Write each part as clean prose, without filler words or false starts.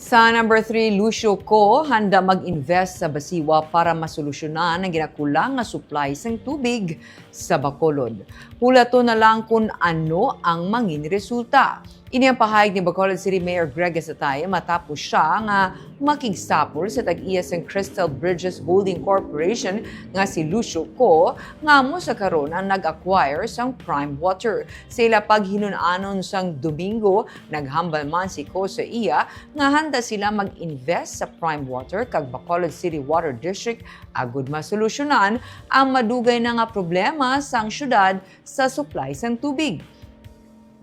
Sa number 3, Lucio Co, handa mag-invest sa basiwa para masolusyonan ang ginakulang nga supply sang tubig sa Bacolod. Hulato na lang kung ano ang mangin resulta. Ini ang pahayag ni Bacolod City Mayor Greg Satay matapos siya nga makigsapol sa tag-iya sang Crystal Bridges Holding Corporation nga si Lucio Co nga mo sa karon ang nag-acquire sang prime water. Sa ila paghinunanon sang Domingo, naghambal man si Co sa iya nga handa sila mag-invest sa prime water kag Bacolod City Water District agud masolusyonan ang madugay na nga problema sang syudad sa supply sang tubig.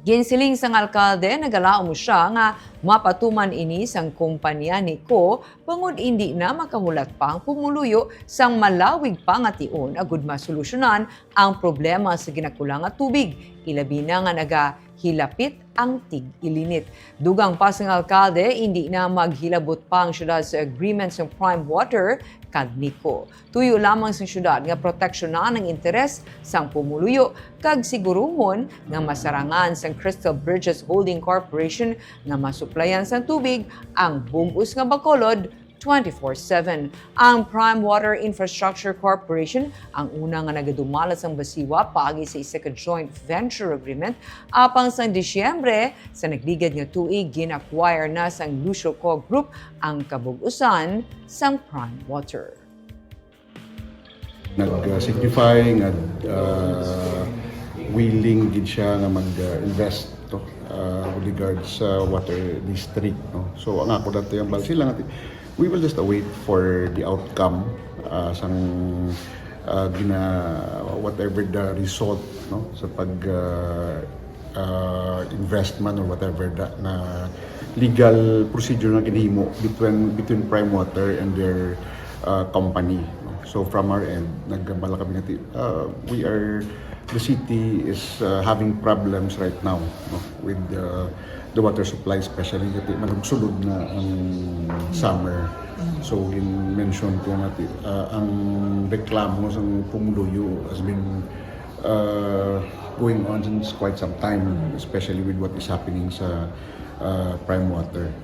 Ginsiling sang alkalde, nagalao mo siya nga mapatuman ini sang kumpanya ni Ko bangod hindi na makahulat pa ang pumuluyo sang malawig pa nga tion agud masolusyonan ang problema sa ginakulang nga tubig. Ilabi na nga nagahilapit ang tig-ilinit. Dugang pa sang alkalde, hindi na maghilabot pa ang syudad sa agreement sa prime water kag Nico. Tuyo lamang sa syudad nga proteksyonan ang interes sang pumuluyo kag siguruhon nga masarangan sang Crystal Bridges Holding Corporation nga masuplayan sang tubig ang bug-os nga Bacolod 24/7. Ang Prime Water Infrastructure Corporation ang una nga nagadumalat sang basiwa paagi sa isa ka joint venture agreement apang sang Disyembre sa nagligad nga tuig gin-acquire na sang Lucio Co Group ang kabug-usan sang Prime Water. Nag-signify nga willing gid siya nga mag-invest to with regards sa water district, no. So ang ako dato yung sila natin, we will just await for the outcome sang whatever the result, no, sa pag investment or whatever na legal procedure na ginahimo between Prime Water and their company, no? So from our end, nagbala kami natin, the city is having problems right now, no, with the water supply, especially kasi malugsulod na ang summer. So in-mention ko natin, ang reklamo sa pumuluyo has been going on since quite some time, especially with what is happening sa Prime Water.